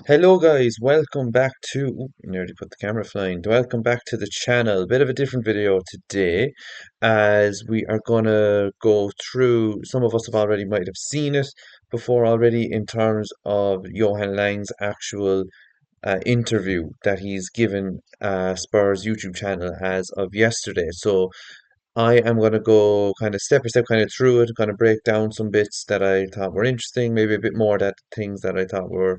Hello guys, welcome back to nearly put the camera flying. Welcome back to the channel. Bit of a different video today as we are gonna go through some of us have already might have seen it before already in terms of Johan Lang's actual interview that he's given Spurs YouTube channel as of yesterday. So I am gonna go kind of step by step kind of through it, kind of break down some bits that I thought were interesting, maybe a bit more that things that I thought were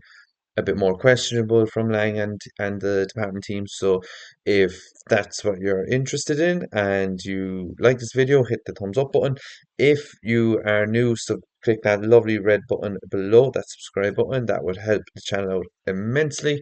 a bit more questionable from Lang and the department team. So if that's what you're interested in and you like this video, hit the thumbs up button. If you are new, so click that lovely red button below, that subscribe button. That would help the channel out immensely.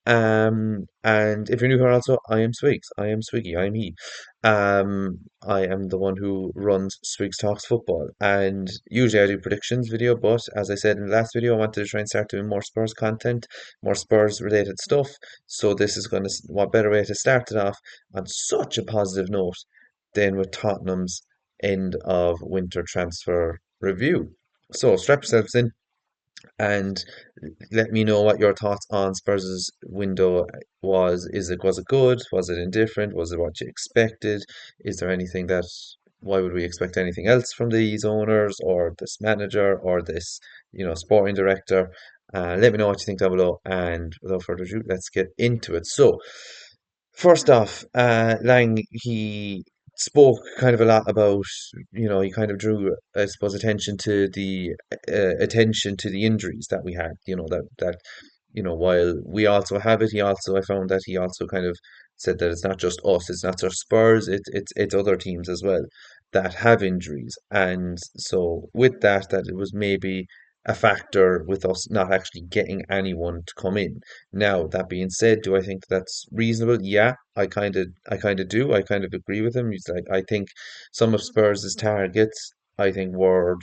And if you're new here also, I am Swigs. I am Swiggy. I am he. I am the one who runs Swigs Talks Football. And usually I do predictions video, but as I said in the last video, I wanted to try and start doing more Spurs content, more Spurs related stuff. So this is going to, what better way to start it off on such a positive note than with Tottenham's end of winter transfer review. So strap yourselves in and let me know what your thoughts on Spurs' window was. Was it good? Was it indifferent? Was it what you expected? Is there anything that why would we expect anything else from these owners or this manager or this, sporting director? Let me know what you think down below. And without further ado, let's get into it. So, first off, Lang, he spoke kind of a lot about, he kind of drew, I suppose, attention to the injuries that we had. While we also have it, I found that he also kind of said that it's not just us, it's not just Spurs, it's other teams as well that have injuries, and so with that it was maybe a factor with us not actually getting anyone to come in. Now, that being said, do I think that's reasonable? Yeah, I kind of do. I kind of agree with him. He's like, I think some of Spurs' targets, I think we were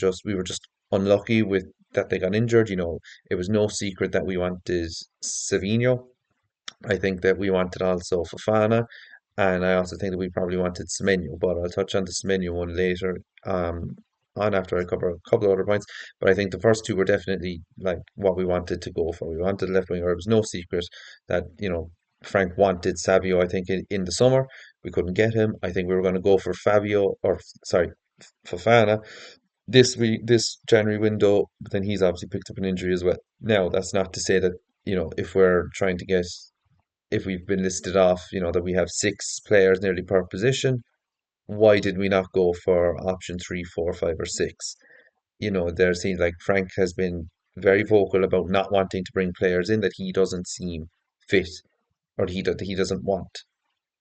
just unlucky with that they got injured. It was no secret that we wanted Savinho. I think that we wanted also Fofana, and I also think that we probably wanted Semenyo, but I'll touch on the Semenyo one later. On after I cover a couple of other points, but I think the first two were definitely like what we wanted to go for. We wanted left winger. It was no secret that Frank wanted Savio. I think in the summer we couldn't get him. I think we were going to go for Fabio or sorry Fofana this January window, but then he's obviously picked up an injury as well. Now that's not to say that if we're trying to get if we've been listed off, that we have six players nearly per position, why did we not go for option three, four, five, or six? There seems like Frank has been very vocal about not wanting to bring players in that he doesn't seem fit or that he doesn't want.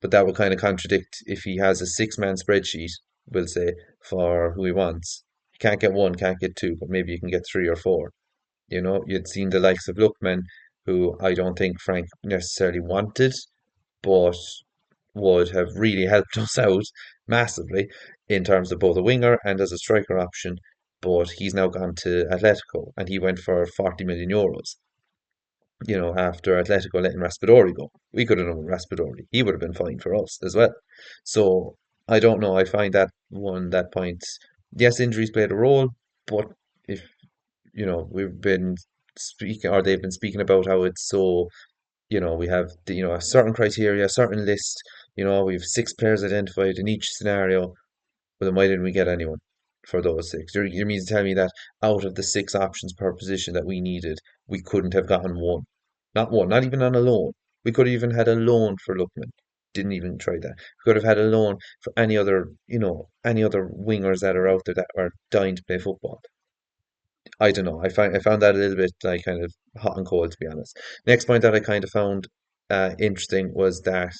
But that would kind of contradict if he has a six-man spreadsheet, we'll say, for who he wants. You can't get one, can't get two, but maybe you can get three or four. You'd seen the likes of Lookman, who I don't think Frank necessarily wanted, but would have really helped us out massively in terms of both a winger and as a striker option. But he's now gone to Atletico and he went for 40 million euros. After Atletico letting Raspadori go, we could have done with Raspadori. He would have been fine for us as well. So I don't know. I find that point. Yes, injuries played a role, but if we've been speaking or they've been speaking about how it's so we have a certain criteria, a certain list. We have six players identified in each scenario. But then why didn't we get anyone for those six? You mean to tell me that out of the six options per position that we needed, we couldn't have gotten one? Not one, not even on a loan. We could have even had a loan for Lookman. Didn't even try that. We could have had a loan for any other wingers that are out there that are dying to play football. I don't know. I found that a little bit like kind of hot and cold, to be honest. Next point that I kind of found interesting was that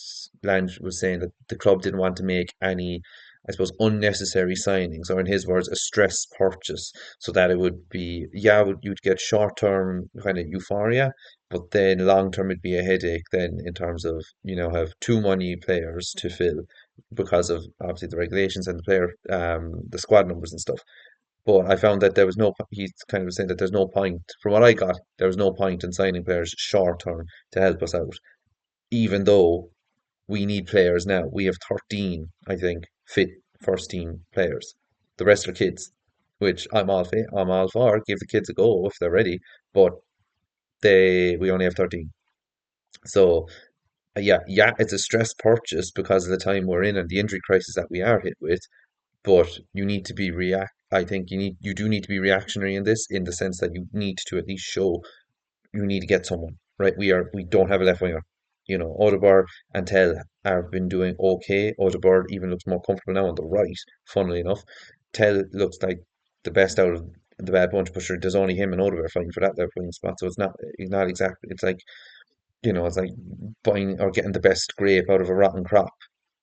Lange was saying that the club didn't want to make any, I suppose, unnecessary signings, or in his words, a stress purchase, so that it would be, yeah, you'd get short-term kind of euphoria, but then long-term it'd be a headache then in terms of, have too many players to fill because of obviously the regulations and the squad numbers and stuff. But I found that there was no, he's kind of saying that there's no point, from what I got, there was no point in signing players short term to help us out, even though we need players now. We have 13, I think, fit first team players. The rest are kids, which I'm all for. Give the kids a go if they're ready. But We only have 13. So yeah, it's a stress purchase because of the time we're in and the injury crisis that we are hit with. But you need to be react. I think you do need to be reactionary in this, in the sense that you need to at least show you need to get someone, right? We don't have a left winger. Odegaard and Tell have been doing okay. Odegaard even looks more comfortable now on the right, funnily enough. Tell looks like the best out of the bad bunch, but sure, there's only him and Odegaard fighting for that left wing spot. So it's not exactly, it's like buying or getting the best grape out of a rotten crop,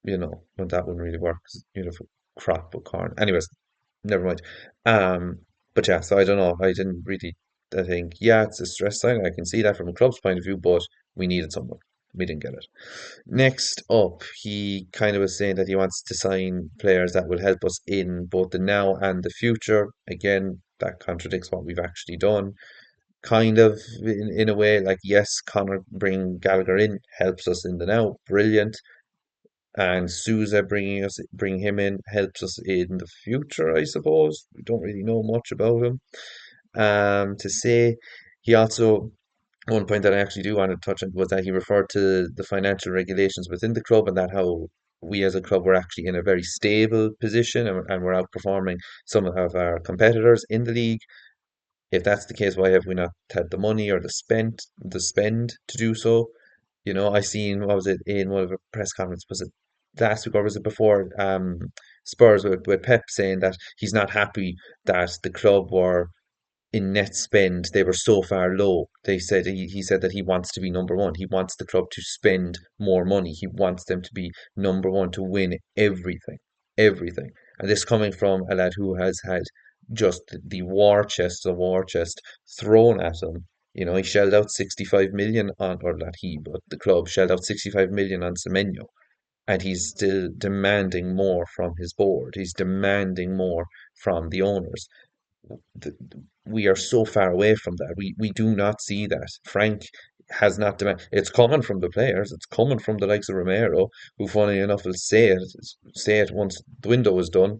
when that wouldn't really work. 'Cause, crop with corn. Anyways, never mind. Um, but yeah, so I don't know. I didn't really. I think, yeah, it's a stress sign. I can see that from a club's point of view, but we needed someone. We didn't get it. Next up, he kind of was saying that he wants to sign players that will help us in both the now and the future. Again, that contradicts what we've actually done. Kind of, in a way, like, yes, Connor bringing Gallagher in helps us in the now, brilliant. And Sousa bringing him in helps us in the future, I suppose. We don't really know much about him. To say he also One point that I actually do want to touch on was that he referred to the financial regulations within the club, and that how we as a club were actually in a very stable position, and we're outperforming some of our competitors in the league. If that's the case, why have we not had the money or the spend to do so? I seen, what was it, in one of the press conferences, was it last week or was it before, Spurs, with Pep saying that he's not happy that the club were in net spend, they were so far low. He said that he wants to be number one. He wants the club to spend more money. He wants them to be number one, to win everything, everything. And this coming from a lad who has had just the war chest thrown at him. He shelled out 65 million on, or not he, but the club shelled out 65 million on Semenyo, and he's still demanding more from his board. He's demanding more from the owners. th- we are so far away from that. We do not see that. Frank has not demand. It's coming from the players. It's coming from the likes of Romero, who, funny enough, will say it once the window is done,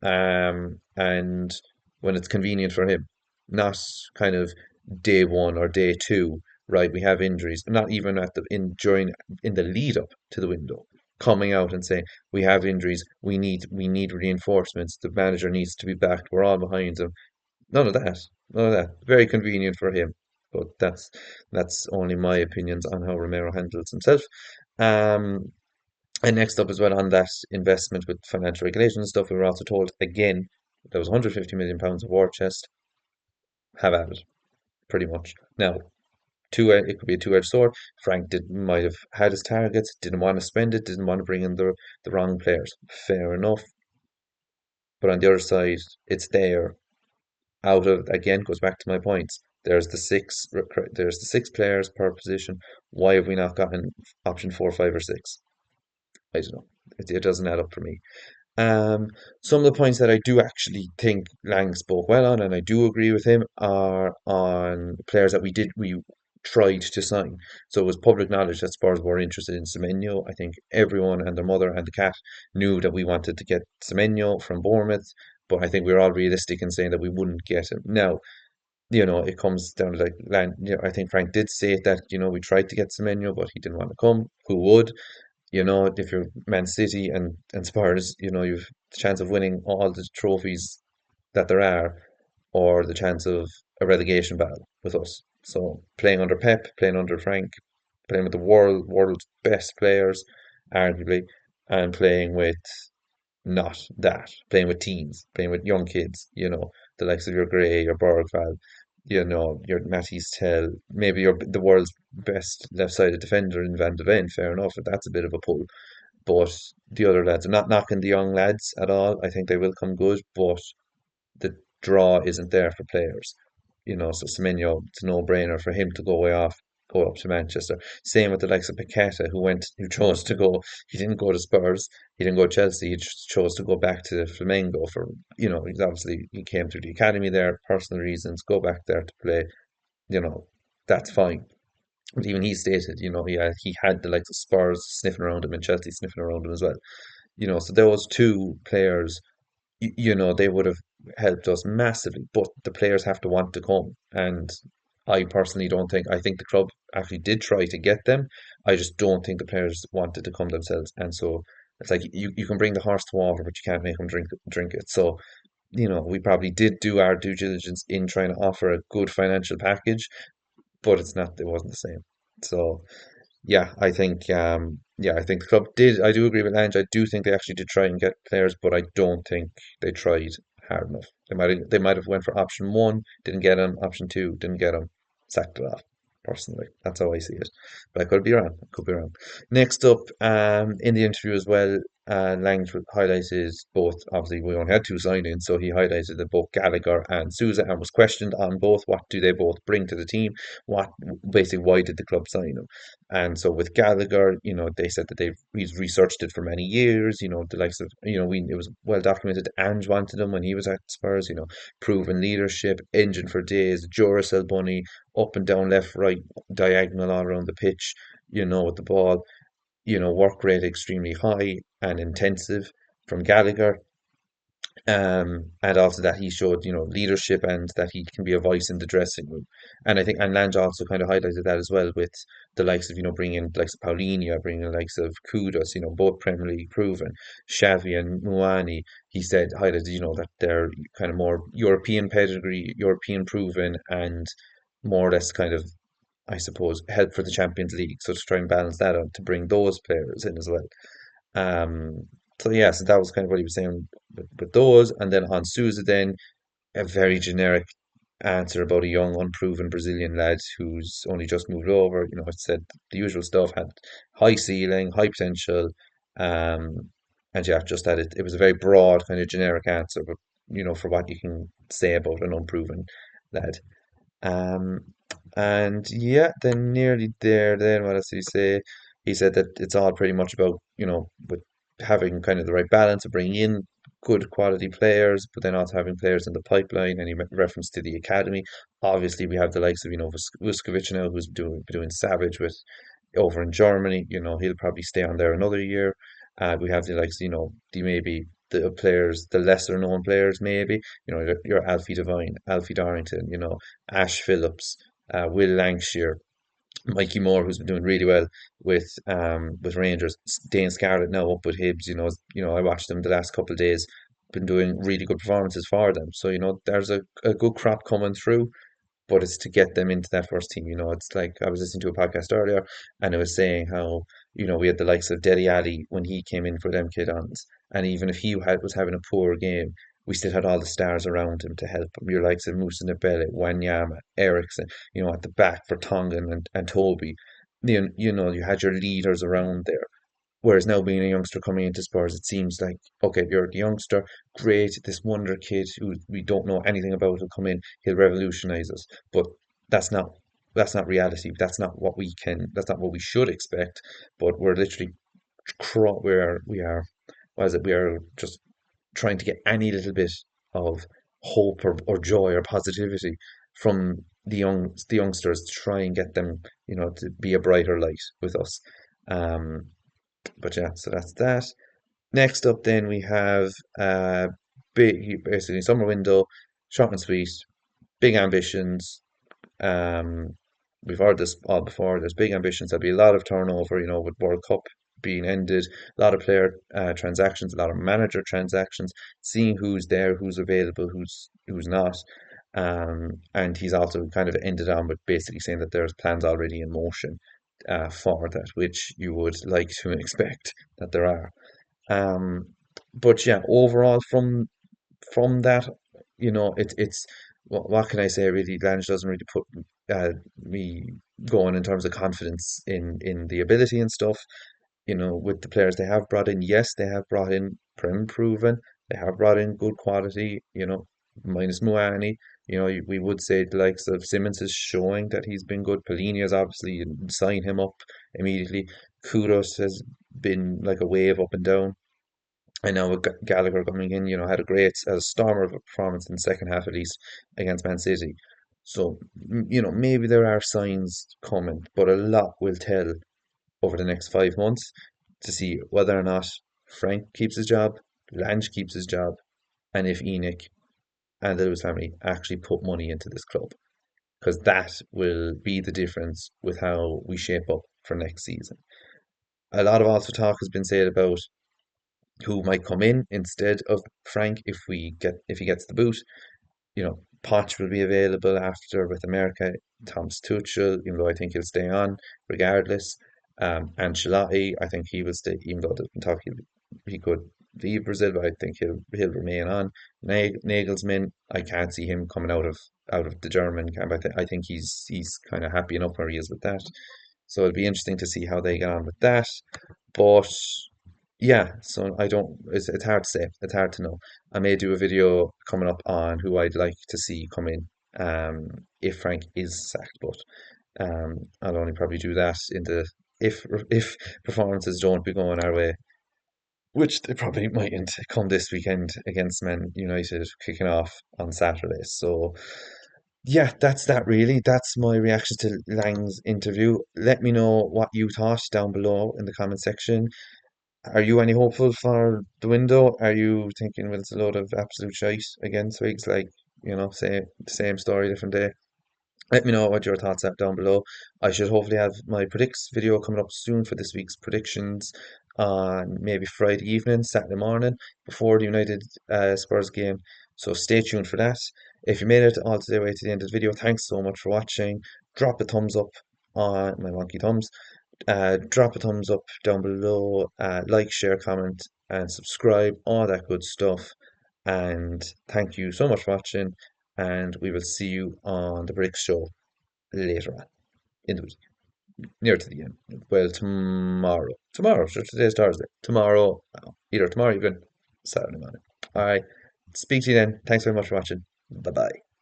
and when it's convenient for him, not kind of day one or day two. Right, we have injuries. Not even at the in during in the lead up to the window, coming out and saying we have injuries. We need reinforcements. The manager needs to be backed. We're all behind him. None of that. None of that. Very convenient for him. But that's only my opinions on how Romero handles himself. Um, and next up as well, on that investment with financial regulation and stuff, we were also told again there was 150 million pounds of war chest. Have at it, pretty much. Now, it could be a two-edged sword. Frank might have had his targets, didn't want to spend it, didn't want to bring in the wrong players. Fair enough. But on the other side, it's there. Out of, again, goes back to my points. There's the six players per position. Why have we not gotten option four, five, or six? I don't know. It doesn't add up for me. Um, some of the points that I do actually think Lang spoke well on, and I do agree with him, are on players that we tried to sign. So it was public knowledge that Spurs were interested in Semenyo. I think everyone and their mother and the cat knew that we wanted to get Semenyo from Bournemouth, but I think we were all realistic in saying that we wouldn't get him. Now, it comes down to, like, Lan. I think Frank did say that, we tried to get Semenyo, but he didn't want to come. Who would? If you're Man City and Spurs, you've the chance of winning all the trophies that there are, or the chance of a relegation battle with us. So playing under Pep, playing under Frank, playing with the world's best players, arguably, and playing with not that, playing with teens, playing with young kids, the likes of your Gray, your Bergval, your Matisse Tell, maybe you're the world's best left-sided defender in Van de Ven, fair enough, that's a bit of a pull. But the other lads, I'm not knocking the young lads at all. I think they will come good, but the draw isn't there for players. So Semenyo, it's a no-brainer for him to go up to Manchester. Same with the likes of Paqueta, who chose to go. He didn't go to Spurs. He didn't go to Chelsea. He chose to go back to Flamengo for, he came through the academy there, personal reasons, go back there to play. You know, that's fine. But even he stated, he had the likes of Spurs sniffing around him and Chelsea sniffing around him as well. So those two players, they would have helped us massively, but the players have to want to come. And I personally don't think. I think the club actually did try to get them. I just don't think the players wanted to come themselves, and so it's like you can bring the horse to water, but you can't make them drink it. So we probably did do our due diligence in trying to offer a good financial package, but it wasn't the same. So yeah, I think the club did. I do agree with Lange. I do think they actually did try and get players, but I don't think they tried hard enough. They might have went for option one, didn't get him. Option two, didn't get him, sacked it off. Personally, that's how I see it. But I could be wrong. I could be wrong. Next up, in the interview as well, Lang highlighted both. Obviously, we only had two signings, so he highlighted that both Gallagher and Sousa, and was questioned on both. What do they both bring to the team? What basically, why did the club sign them? And so with Gallagher, they said that he's researched it for many years. The likes of it was well documented. Ange wanted him when he was at Spurs. Proven leadership, engine for days, Duracell bunny, up and down, left, right, diagonal all around the pitch. With the ball. Work rate extremely high and intensive from Gallagher. And also that he showed, leadership and that he can be a voice in the dressing room. And I think, and Lange also kind of highlighted that as well with the likes of, bringing the likes of Paulinho, bringing the likes of Kudos, both Premier League proven, Xavi and Muani. He said, highlighted, that they're kind of more European pedigree, European proven, and more or less kind of, I suppose, help for the Champions League. So to try and balance that out, to bring those players in as well. Um, so yeah, so that was kind of what he was saying with those, and then on Sousa, then a very generic answer about a young, unproven Brazilian lad who's only just moved over. It said the usual stuff, had high ceiling, high potential, um, and yeah, just that it was a very broad kind of generic answer, but for what you can say about an unproven lad. Um, and yeah, then nearly there. Then what else did he say? He said that it's all pretty much about, with having kind of the right balance of bringing in good quality players, but then also having players in the pipeline. And he made reference to the academy. Obviously, we have the likes of, Vuskovic now, who's doing savage with over in Germany. He'll probably stay on there another year. We have the likes, the players, the lesser known players, maybe, your Alfie Devine, Alfie Darrington, Ash Phillips, Will Lancashire, Mikey Moore, who's been doing really well with Rangers, Dane Scarlett now up with Hibs. I watched them the last couple of days, been doing really good performances for them. So there's a good crop coming through, but it's to get them into that first team. It's like I was listening to a podcast earlier, and it was saying how we had the likes of Deli Ali when he came in for them kid ons, and even if was having a poor game, we still had all the stars around him to help him. Your likes of Musa Nabele, Wanyama, Ericsson, at the back for Tongan and Toby. You had your leaders around there. Whereas now being a youngster coming into Spurs, it seems like, okay, you're the youngster, great, this wonder kid who we don't know anything about will come in, he'll revolutionize us. But that's not that's not reality. That's not what we should expect. But we're literally we are what is it? We are just trying to get any little bit of hope or joy or positivity from the youngsters to try and get them, to be a brighter light with us. Um, but yeah, so that's that. Next up, then we have basically summer window, short and sweet, big ambitions. Um, we've heard this all before. There's big ambitions. There'll be a lot of turnover, with World Cup being ended, a lot of player transactions, a lot of manager transactions, seeing who's there, who's available, who's not. And he's also kind of ended on with basically saying that there's plans already in motion for that, which you would like to expect that there are. Um, but yeah, overall from that, it's what can I say really? Lange doesn't really put me going in terms of confidence in the ability and stuff. With the players they have brought in, yes, they have brought in Prem proven, they have brought in good quality. Minus Muani. We would say the likes of Simmons is showing that he's been good. Pelini has obviously signed him up immediately. Kudos has been like a wave up and down. I know with Gallagher coming in, had a stormer of a performance in the second half at least against Man City. So, maybe there are signs coming, but a lot will tell over the next 5 months to see whether or not Frank keeps his job, Lange keeps his job, and if Enoch and the Lewis family actually put money into this club. because that will be the difference with how we shape up for next season. A lot of also talk has been said about who might come in instead of Frank if he gets the boot. Poch will be available after with America. Thomas Tuchel, even though I think he'll stay on regardless. Ancelotti, I think he will stay, even though there's been talk he could leave Brazil, but I think he'll remain on. Nagelsmann, I can't see him coming out of the German camp. I think he's kind of happy enough where he is with that. So it'll be interesting to see how they get on with that. But yeah, so I don't. It's hard to say. It's hard to know. I may do a video coming up on who I'd like to see come in, if Frank is sacked. But I'll only probably do that in the if performances don't be going our way, which they probably mightn't come this weekend against Man United kicking off on Saturday. So yeah, that's that really. That's my reaction to Lang's interview. Let me know what you thought down below in the comment section. Are you any hopeful for the window? Are you thinking, well, it's a load of absolute shite again, Swigs? Like, same story, different day. Let me know what your thoughts are down below. I should hopefully have my predicts video coming up soon for this week's predictions on maybe Friday evening, Saturday morning, before the United Spurs game. So stay tuned for that. If you made it all the way to the end of the video, thanks so much for watching. Drop a thumbs up on my wonky thumbs. Drop a thumbs up down below, like, share, comment, and subscribe, all that good stuff. And thank you so much for watching, and we will see you on the Brick Show later on in the week, near to the end. Well, tomorrow. Tomorrow, sure, today's Thursday. Tomorrow, either tomorrow evening, Saturday morning. All right, speak to you then. Thanks very much for watching. Bye bye.